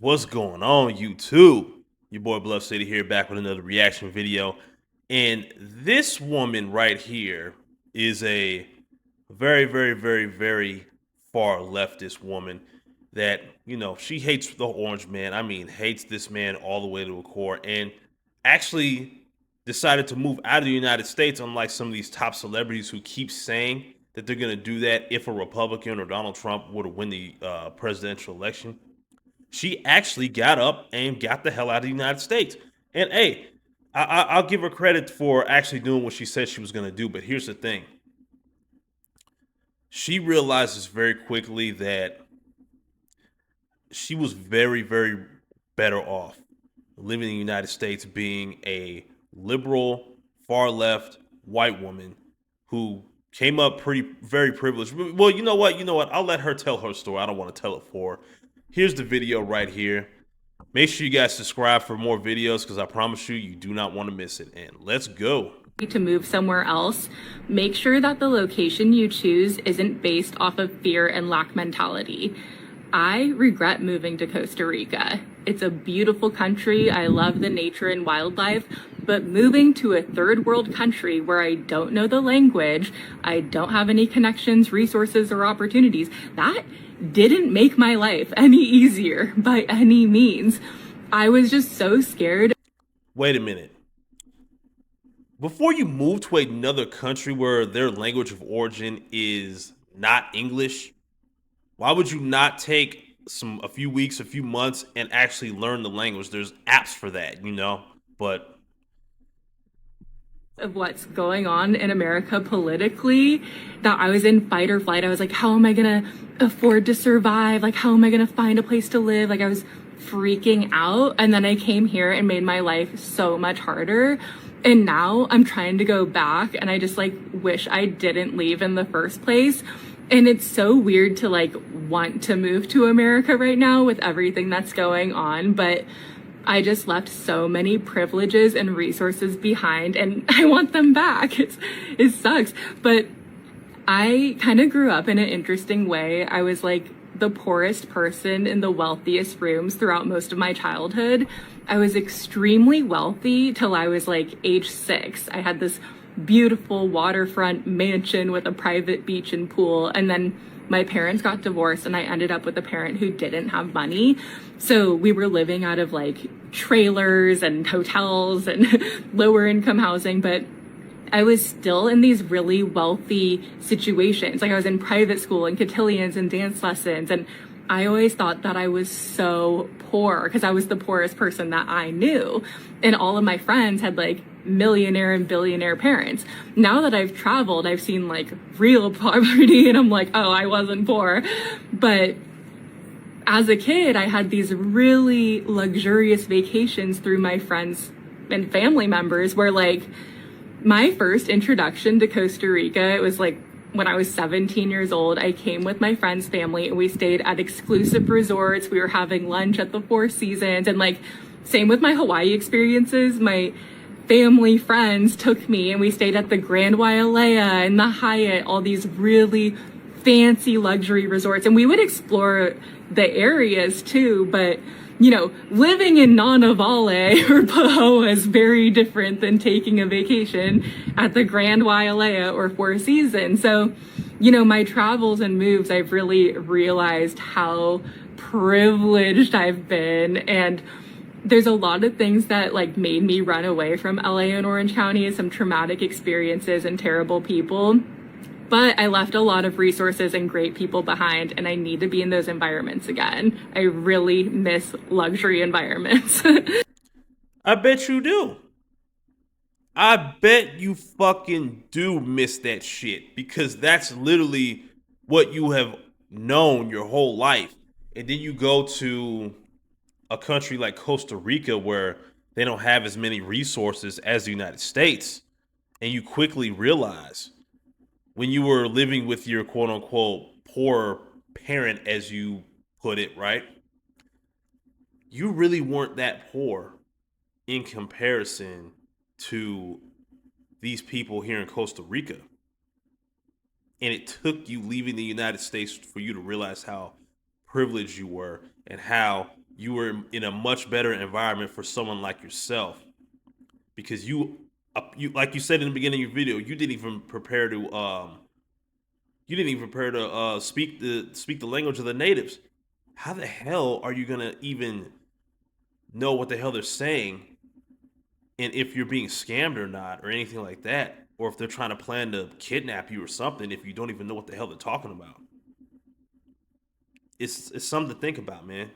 What's going on, YouTube? Your boy Bluff City here, back with another reaction video. And this woman right here is a very far leftist woman that, she hates the orange man. I mean, hates this man all the way to a core, and actually decided to move out of the United States, unlike some of these top celebrities who keep saying that they're going to do that if a Republican or Donald Trump were to win the presidential election. She actually got up and got the hell out of the United States. And hey, I'll give her credit for actually doing what she said she was going to do. But here's the thing: she realizes very quickly that she was very better off living in the United States, being a liberal, far left white woman who came up very privileged. Well, you know what? I'll let her tell her story. I don't want to tell it for her. Here's the video right here. Make sure you guys subscribe for more videos because I promise you, you do not want to miss it. And let's go. To move somewhere else, make sure that the location you choose isn't based off of fear and lack mentality. I regret moving to Costa Rica. It's a beautiful country. I love the nature and wildlife, but moving to a third world country where I don't know the language, I don't have any connections, resources, or opportunities, that didn't make my life any easier by any means. I was just so scared. Wait a minute. Before you move to another country where their language of origin is not English, why would you not take a few weeks, a few months, and actually learn the language? There's apps for that, But of what's going on in America politically, that I was in fight or flight. I was like, how am I gonna afford to survive? Like, how am I gonna find a place to live? Like, I was freaking out. And then I came here and made my life so much harder. And now I'm trying to go back, and I just wish I didn't leave in the first place. And it's so weird to want to move to America right now with everything that's going on, but I just left so many privileges and resources behind, and I want them back. It sucks, but I kind of grew up in an interesting way. I was the poorest person in the wealthiest rooms throughout most of my childhood. I was extremely wealthy till I was age 6. I had this beautiful waterfront mansion with a private beach and pool. And then my parents got divorced and I ended up with a parent who didn't have money. So we were living out of trailers and hotels and lower income housing, but I was still in these really wealthy situations. I was in private school and cotillions and dance lessons. And I always thought that I was so poor because I was the poorest person that I knew. And all of my friends had millionaire and billionaire parents. Now that I've traveled, I've seen real poverty, and I'm oh, I wasn't poor. But as a kid, I had these really luxurious vacations through my friends and family members where my first introduction to Costa Rica, it was when I was 17 years old. I came with my friend's family and we stayed at exclusive resorts. We were having lunch at the Four Seasons, and same with my Hawaii experiences. My family friends took me and we stayed at the Grand Wailea and the Hyatt, all these really fancy luxury resorts. And we would explore the areas too, but living in Nonavale or Pahoa is very different than taking a vacation at the Grand Wailea or Four Seasons. So, my travels and moves, I've really realized how privileged I've been. And there's a lot of things that made me run away from LA and Orange County, some traumatic experiences and terrible people. But I left a lot of resources and great people behind, and I need to be in those environments again. I really miss luxury environments. I bet you do. I bet you fucking do miss that shit because that's literally what you have known your whole life. And then you go to a country like Costa Rica where they don't have as many resources as the United States. And you quickly realize when you were living with your quote unquote poor parent, as you put it, right? You really weren't that poor in comparison to these people here in Costa Rica. And it took you leaving the United States for you to realize how privileged you were and how you were in a much better environment for someone like yourself because you like you said in the beginning of your video, you didn't even prepare to speak the language of the natives. How the hell are you gonna even know what the hell they're saying, and if you're being scammed or not, or anything like that, or if they're trying to plan to kidnap you or something, if you don't even know what the hell they're talking about? It's something to think about, man.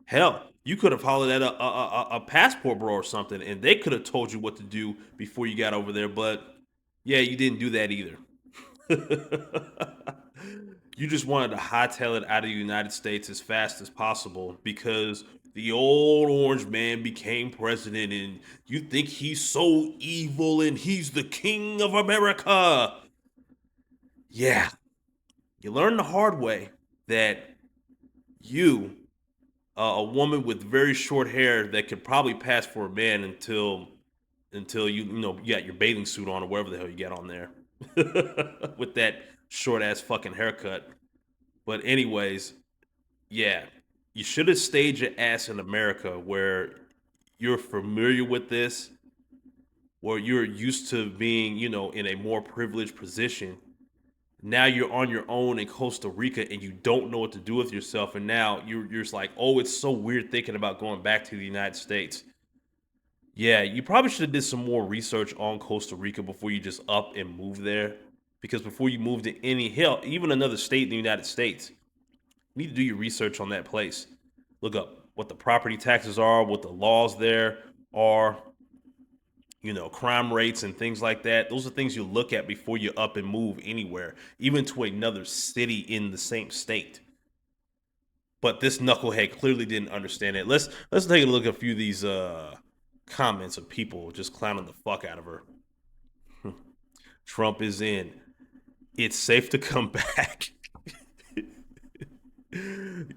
Hell, you could have hollered at a passport bro or something, and they could have told you what to do before you got over there. But yeah, you didn't do that either. You just wanted to hightail it out of the United States as fast as possible because the old orange man became president, and you think he's so evil and he's the king of America. Yeah, you learn the hard way that you, a woman with very short hair that could probably pass for a man until you got your bathing suit on or whatever the hell you got on there with that short ass fucking haircut. But anyways, yeah, you should have stayed your ass in America where you're familiar with this, where you're used to being, in a more privileged position. Now you're on your own in Costa Rica and you don't know what to do with yourself. And now you're just like, oh, it's so weird thinking about going back to the United States. Yeah, you probably should have did some more research on Costa Rica before you just up and move there. Because before you move to any hill, even another state in the United States, you need to do your research on that place. Look up what the property taxes are, what the laws there are, crime rates and things like that. Those are things you look at before you up and move anywhere, even to another city in the same state. But this knucklehead clearly didn't understand it. Let's take a look at a few of these comments of people just clowning the fuck out of her. Trump is in. It's safe to come back.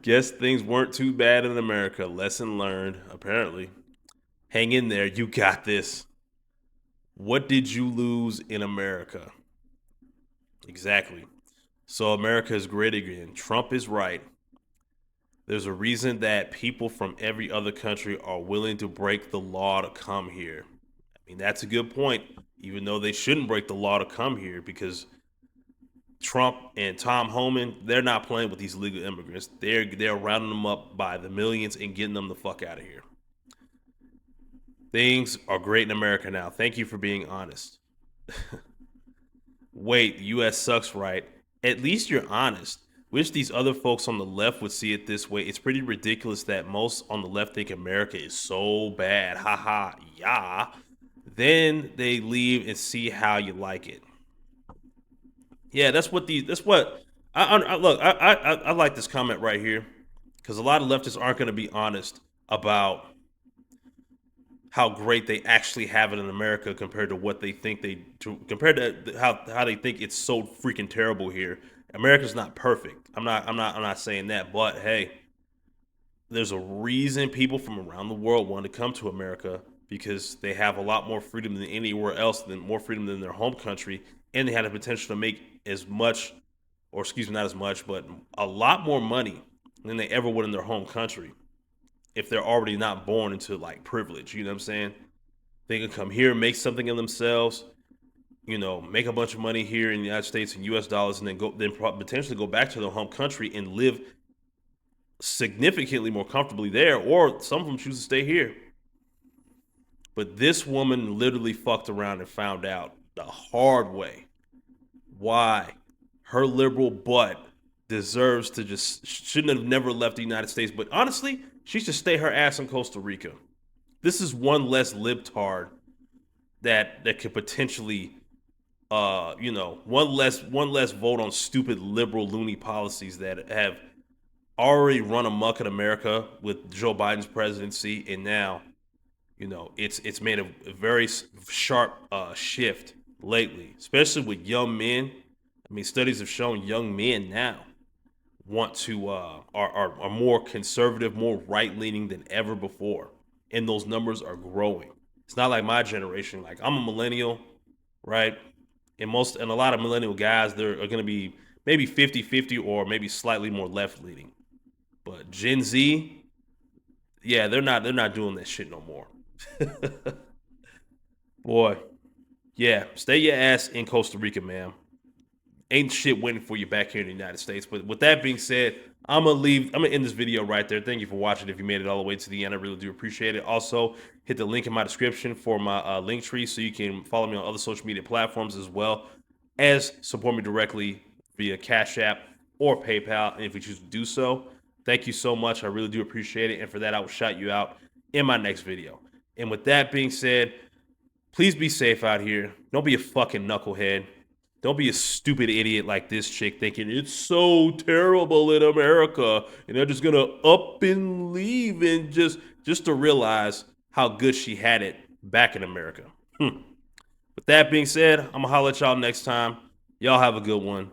Guess things weren't too bad in America. Lesson learned, apparently. Hang in there. You got this. What did you lose in America? Exactly. So America is great again. Trump is right. There's a reason that people from every other country are willing to break the law to come here. I mean, that's a good point, even though they shouldn't break the law to come here because Trump and Tom Homan, they're not playing with these illegal immigrants. They're rounding them up by the millions and getting them the fuck out of here. Things are great in America now. Thank you for being honest. Wait, the US sucks, right? At least you're honest. Wish these other folks on the left would see it this way. It's pretty ridiculous that most on the left think America is so bad. Haha, yeah. Then they leave and see how you like it. Yeah, that's what I look. I like this comment right here because a lot of leftists aren't going to be honest about how great they actually have it in America compared to what they think compared to how they think it's so freaking terrible here. America's not perfect. I'm not saying that, but hey, there's a reason people from around the world want to come to America because they have a lot more freedom than anywhere else, than more freedom than their home country, and they had the potential to make as much, or excuse me, not as much, but a lot more money than they ever would in their home country if they're already not born into like privilege. You know what I'm saying? They can come here, make something of themselves, make a bunch of money here in the United States in U.S. dollars, and then potentially go back to their home country and live significantly more comfortably there, or some of them choose to stay here. But this woman literally fucked around and found out the hard way why her liberal butt deserves to just shouldn't have never left the United States. But honestly, she should stay her ass in Costa Rica. This is one less libtard that could potentially one less vote on stupid liberal loony policies that have already run amok in America with Joe Biden's presidency, and now it's made a very sharp shift lately, especially with young men. I mean, studies have shown young men now want to are more conservative, more right leaning than ever before, and those numbers are growing. It's not like my generation. Like I'm a millennial, right? And a lot of millennial guys, they're going to be maybe 50-50 or maybe slightly more left leaning. But Gen Z, Yeah, they're not doing that shit no more. Boy, yeah, stay your ass in Costa Rica, man. Ain't shit waiting for you back here in the United States. But with that being said, I'm gonna leave. I'm gonna end this video right there. Thank you for watching. If you made it all the way to the end, I really do appreciate it. Also, hit the link in my description for my link tree so you can follow me on other social media platforms as well as support me directly via Cash App or PayPal. And if you choose to do so, thank you so much. I really do appreciate it. And for that, I will shout you out in my next video. And with that being said, please be safe out here. Don't be a fucking knucklehead. Don't be a stupid idiot like this chick thinking it's so terrible in America and they're just gonna up and leave and just to realize how good she had it back in America. With that being said, I'm gonna holler at y'all next time. Y'all have a good one.